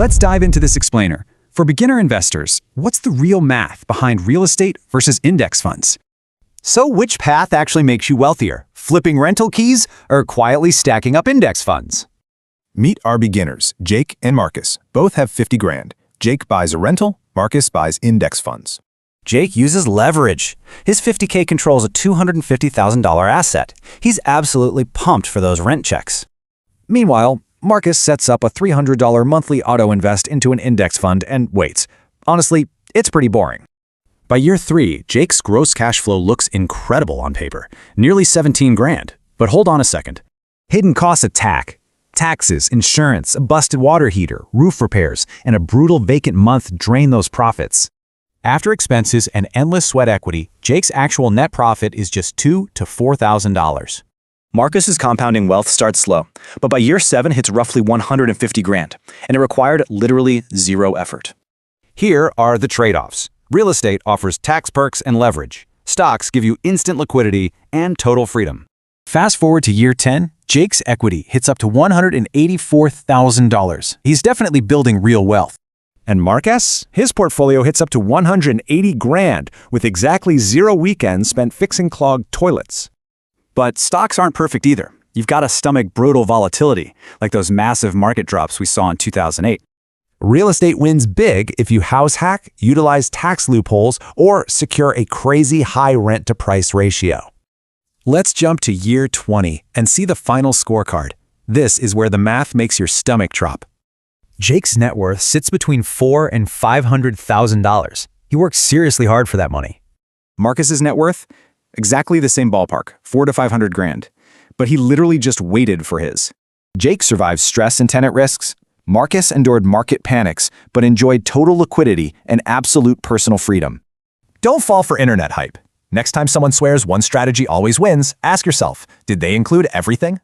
Let's dive into this explainer. For beginner investors, what's the real math behind real estate versus index funds? So which path actually makes you wealthier? Flipping rental keys or quietly stacking up index funds? Meet our beginners, Jake and Marcus. Both have 50 grand. Jake buys a rental, Marcus buys index funds. Jake uses leverage. His 50K controls a $250,000 asset. He's absolutely pumped for those rent checks. Meanwhile, Marcus sets up a $300 monthly auto-invest into an index fund and waits. Honestly, it's pretty boring. By year 3, Jake's gross cash flow looks incredible on paper, nearly 17 grand. But hold on a second. Hidden costs attack. Taxes, insurance, a busted water heater, roof repairs, and a brutal vacant month drain those profits. After expenses and endless sweat equity, Jake's actual net profit is just $2,000 to $4,000. Marcus's compounding wealth starts slow, but by year 7 hits roughly 150 grand, and it required literally zero effort. Here are the trade-offs. Real estate offers tax perks and leverage. Stocks give you instant liquidity and total freedom. Fast forward to year 10, Jake's equity hits up to $184,000. He's definitely building real wealth. And Marcus? His portfolio hits up to 180 grand, with exactly 0 weekends spent fixing clogged toilets. But stocks aren't perfect either. You've got to stomach brutal volatility, like those massive market drops we saw in 2008. Real estate wins big if you house hack, utilize tax loopholes, or secure a crazy high rent-to-price ratio. Let's jump to year 20 and see the final scorecard. This is where the math makes your stomach drop. Jake's net worth sits between $400,000 and $500,000. He works seriously hard for that money. Marcus's net worth? Exactly the same ballpark, 400 to 500 grand. But he literally just waited for his. Jake survived stress and tenant risks. Marcus endured market panics, but enjoyed total liquidity and absolute personal freedom. Don't fall for internet hype. Next time someone swears one strategy always wins, ask yourself, did they include everything?